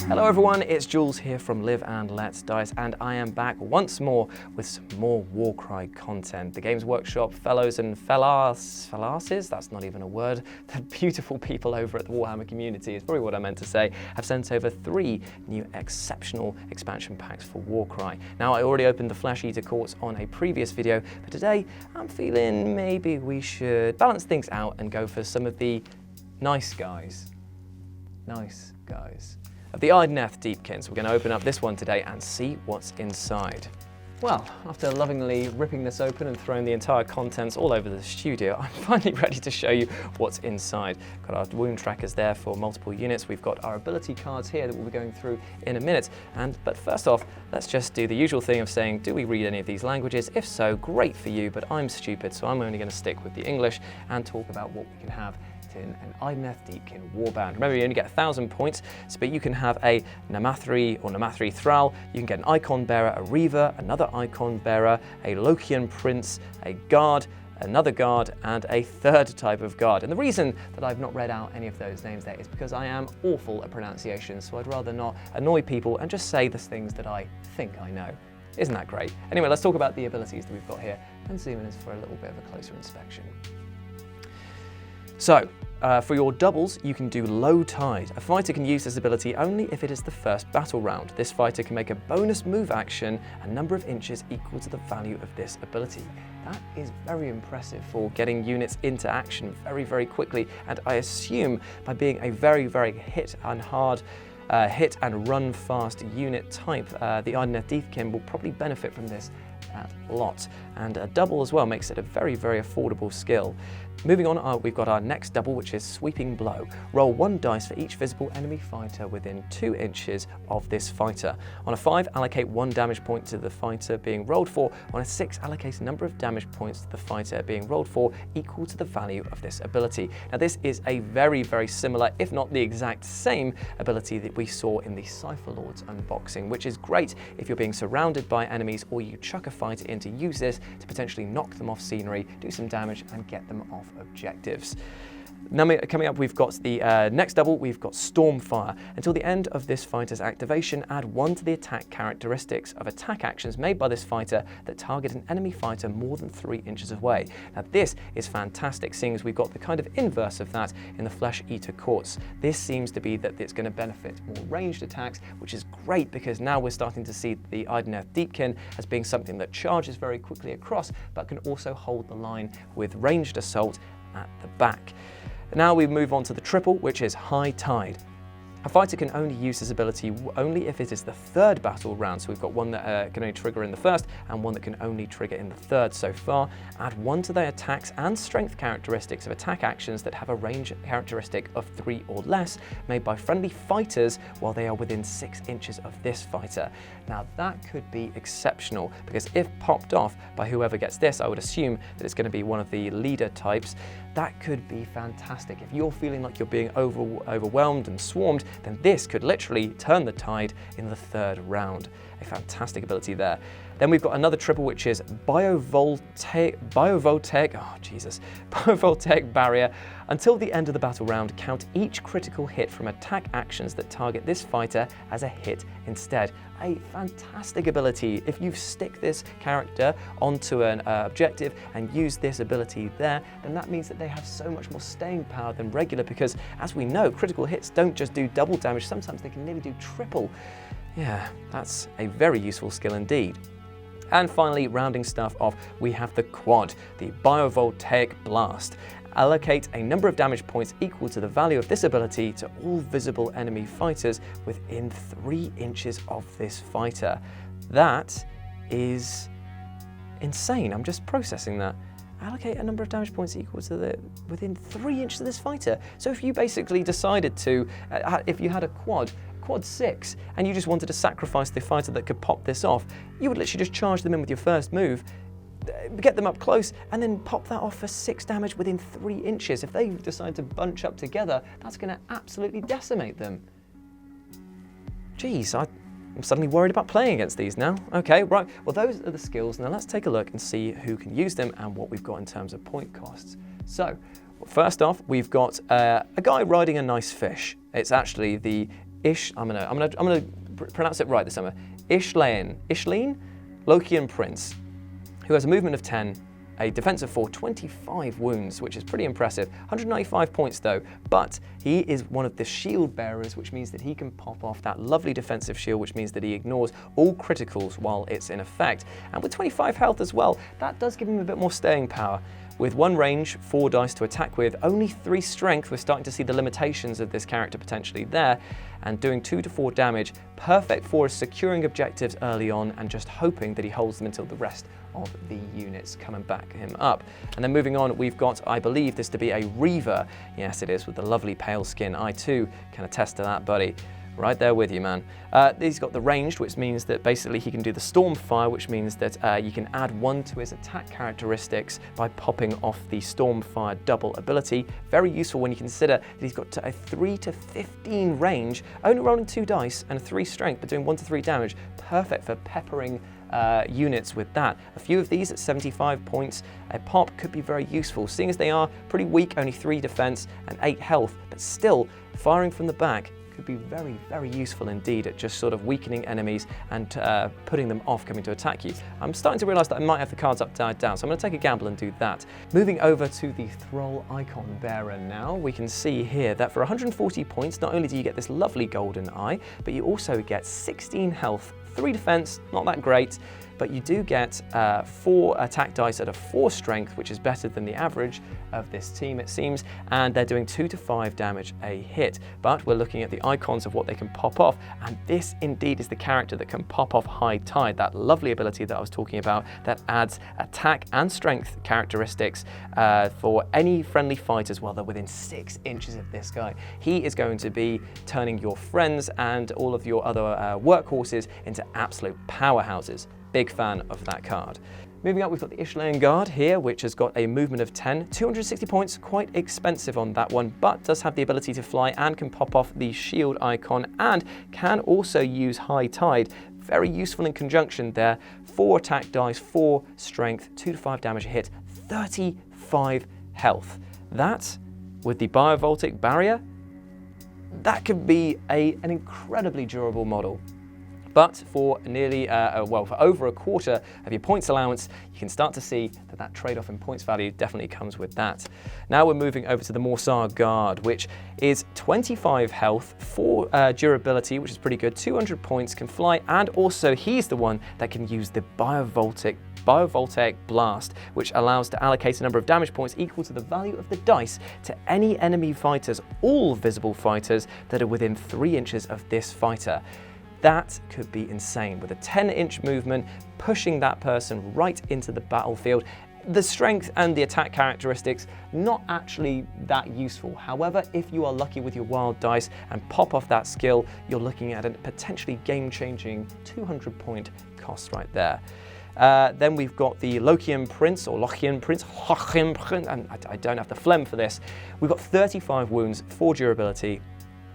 Hello everyone, it's Jules here from Live and Let's Dice, and I am back once more with some more WarCry content. The Games Workshop fellows and fellasses, that's not even a word, the beautiful people over at the Warhammer community is probably what I meant to say, have sent over 3 new exceptional expansion packs for WarCry. Now, I already opened the Flesh Eater Courts on a previous video, but today I'm feeling maybe we should balance things out and go for some of the nice guys. Nice guys. Of the Idoneth Deepkin. So we're going to open up this one today and see what's inside. Well, after lovingly ripping this open and throwing the entire contents all over the studio, I'm finally ready to show you what's inside. Got our wound trackers there for multiple units. We've got our ability cards here that we'll be going through in a minute. But first off, let's just do the usual thing of saying, do we read any of these languages? If so, great for you, but I'm stupid, so I'm only going to stick with the English and talk about what we can have in an Idoneth Deepkin warband. Remember, you only get 1,000 points, but you can have a Namathri or Namathri Thrall, you can get an Icon Bearer, a Reaver, another Icon Bearer, a Lokian Prince, a Guard, another Guard, and a third type of Guard. And the reason that I've not read out any of those names there is because I am awful at pronunciation, so I'd rather not annoy people and just say the things that I think I know. Isn't that great? Anyway, let's talk about the abilities that we've got here and zoom in for a little bit of a closer inspection. So, for your doubles, you can do Low Tide. A fighter can use this ability only if it is the first battle round. This fighter can make a bonus move action a number of inches equal to the value of this ability. That is very impressive for getting units into action very, very quickly, and I assume by being a very, very hit and run fast unit type, the Idoneth Deepkin will probably benefit from this a lot. And a double as well makes it a very, very affordable skill. Moving on, we've got our next double, which is Sweeping Blow. Roll 1 dice for each visible enemy fighter within 2 inches of this fighter. On a 5, allocate 1 damage point to the fighter being rolled for. On a 6, allocate a number of damage points to the fighter being rolled for equal to the value of this ability. Now, this is a very, very similar, if not the exact same, ability that we saw in the Cypher Lords unboxing, which is great if you're being surrounded by enemies or you chuck a fighter in to use this to potentially knock them off scenery, do some damage, and get them off objectives. Now, coming up, we've got the next double, we've got Stormfire. Until the end of this fighter's activation, add 1 to the attack characteristics of attack actions made by this fighter that target an enemy fighter more than 3 inches away. Now, this is fantastic, seeing as we've got the kind of inverse of that in the Flesh Eater Courts. This seems to be that it's going to benefit more ranged attacks, which is great because now we're starting to see the Idoneth Deepkin as being something that charges very quickly across, but can also hold the line with ranged assault at the back. Now we move on to the triple, which is High Tide. A fighter can only use this ability only if it is the 3rd battle round. So we've got one that can only trigger in the 1st and one that can only trigger in the 3rd so far. Add 1 to the attacks and strength characteristics of attack actions that have a range characteristic of 3 or less made by friendly fighters while they are within 6 inches of this fighter. Now that could be exceptional because if popped off by whoever gets this, I would assume that it's going to be one of the leader types. That could be fantastic. If you're feeling like you're being overwhelmed and swarmed, then this could literally turn the tide in the 3rd round. A fantastic ability there. Then we've got another triple, which is Biovoltaic Barrier. Until the end of the battle round, count each critical hit from attack actions that target this fighter as a hit instead. A fantastic ability. If you stick this character onto an objective and use this ability there, then that means that they have so much more staying power than regular because, as we know, critical hits don't just do double damage, sometimes they can nearly do triple. Yeah, that's a very useful skill indeed. And finally, rounding stuff off, we have the quad, the Biovoltaic Blast. Allocate a number of damage points equal to the value of this ability to all visible enemy fighters within 3 inches of this fighter. That is insane. I'm just processing that. Allocate a number of damage points equal to within 3 inches of this fighter. So if you basically decided to, if you had a quad 6, and you just wanted to sacrifice the fighter that could pop this off, you would literally just charge them in with your first move, get them up close, and then pop that off for 6 damage within 3 inches. If they decide to bunch up together, that's going to absolutely decimate them. Geez, I'm suddenly worried about playing against these now. Okay, right, well those are the skills. Now let's take a look and see who can use them and what we've got in terms of point costs. So, first off, we've got a guy riding a nice fish. It's actually the I'm gonna pronounce it right this summer. Ishleen, Lokian Prince, who has a movement of 10, a defense of 4, 25 wounds, which is pretty impressive. 195 points though, but he is one of the shield bearers, which means that he can pop off that lovely defensive shield, which means that he ignores all criticals while it's in effect. And with 25 health as well, that does give him a bit more staying power. With 1 range, 4 dice to attack with, only 3 strength, we're starting to see the limitations of this character potentially there, and doing 2 to 4 damage, perfect for securing objectives early on and just hoping that he holds them until the rest of the units come and back him up. And then moving on, we've got, I believe this to be a Reaver. Yes, it is, with the lovely pale skin. I too can attest to that, buddy. Right there with you, man. He's got the ranged, which means that basically he can do the Stormfire, which means that you can add 1 to his attack characteristics by popping off the Stormfire double ability. Very useful when you consider that he's got a 3 to 15 range, only rolling 2 dice and a 3 strength, but doing 1 to 3 damage. Perfect for peppering units with that. A few of these at 75 points a pop could be very useful, seeing as they are pretty weak, only 3 defense and 8 health, but still firing from the back could be very, very useful indeed at just sort of weakening enemies and putting them off coming to attack you. I'm starting to realise that I might have the cards upside down, so I'm going to take a gamble and do that. Moving over to the Thrall Icon Bearer now, we can see here that for 140 points, not only do you get this lovely golden eye, but you also get 16 health, 3 defense, not that great, but you do get 4 attack dice at a 4 strength, which is better than the average of this team, it seems, and they're doing 2 to 5 damage a hit. But we're looking at the icons of what they can pop off, and this indeed is the character that can pop off High Tide, that lovely ability that I was talking about that adds attack and strength characteristics for any friendly fighters while they're within 6 inches of this guy. He is going to be turning your friends and all of your other workhorses into absolute powerhouses. Big fan of that card. Moving up, we've got the Ishleen Guard here, which has got a movement of 10, 260 points, quite expensive on that one, but does have the ability to fly and can pop off the shield icon and can also use High Tide. Very useful in conjunction there. 4 attack dice, 4 strength, 2 to 5 damage a hit, 35 health. That, with the Biovoltic Barrier, that could be an incredibly durable model. But for nearly, for over a quarter of your points allowance, you can start to see that that trade-off in points value definitely comes with that. Now we're moving over to the Morsar Guard, which is 25 health, 4 durability, which is pretty good, 200 points, can fly, and also he's the one that can use the Biovoltic Blast, which allows to allocate a number of damage points equal to the value of the dice to any enemy fighters, all visible fighters that are within 3 inches of this fighter. That could be insane, with a 10-inch movement, pushing that person right into the battlefield. The strength and the attack characteristics, not actually that useful. However, if you are lucky with your wild dice and pop off that skill, you're looking at a potentially game-changing 200-point cost right there. Then we've got the Lokian Prince, or Lokian Prince, and I don't have the phlegm for this. We've got 35 wounds, 4 durability,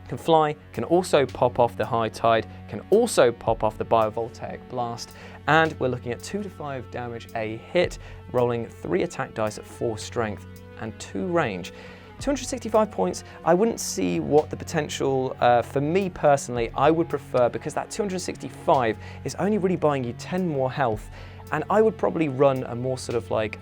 can fly, can also pop off the High Tide, can also pop off the Biovoltaic Blast, and we're looking at 2 to 5 damage a hit, rolling 3 attack dice at 4 strength and 2 range. 265 points, I wouldn't see what the potential, for me personally, I would prefer, because that 265 is only really buying you 10 more health, and I would probably run a more sort of like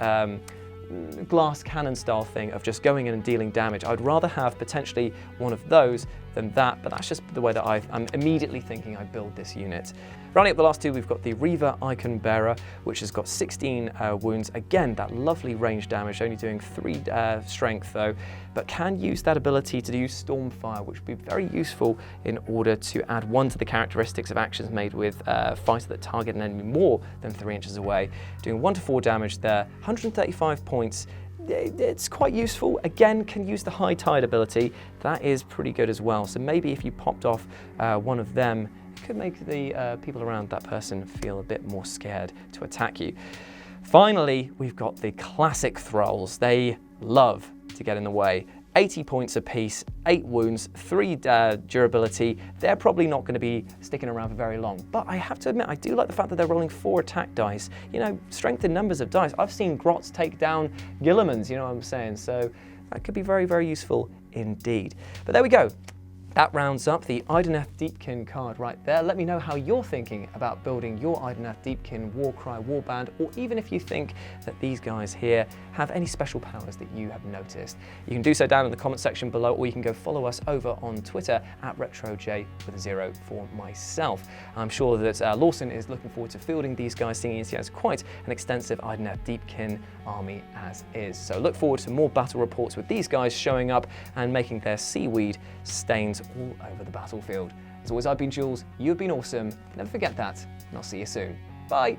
glass cannon style thing of just going in and dealing damage. I'd rather have potentially one of those than that, but that's just the way that I'm immediately thinking I build this unit. Rounding up the last two, we've got the Reaver Icon Bearer, which has got 16 wounds. Again, that lovely range damage, only doing 3 strength though, but can use that ability to use Stormfire, which would be very useful in order to add 1 to the characteristics of actions made with fighter that target an enemy more than 3 inches away, doing 1 to 4 damage there, 135 points. It's quite useful. Again, can use the High Tide ability. That is pretty good as well. So maybe if you popped off one of them, it could make the people around that person feel a bit more scared to attack you. Finally, we've got the classic Thralls. They love to get in the way. 80 points apiece, 8 wounds, 3 durability. They're probably not going to be sticking around for very long. But I have to admit, I do like the fact that they're rolling 4 attack dice. You know, strength in numbers of dice. I've seen Grots take down Gillimans, you know what I'm saying? So that could be very, very useful indeed. But there we go. That rounds up the Idoneth Deepkin card right there. Let me know how you're thinking about building your Idoneth Deepkin WarCry warband, or even if you think that these guys here have any special powers that you have noticed. You can do so down in the comment section below, or you can go follow us over on Twitter at RetroJ with a 0 for myself. I'm sure that Lawson is looking forward to fielding these guys, seeing as he has quite an extensive Idoneth Deepkin army as is. So look forward to more battle reports with these guys showing up and making their seaweed stains all over the battlefield. As always, I've been Jules, you've been awesome, never forget that, and I'll see you soon. Bye!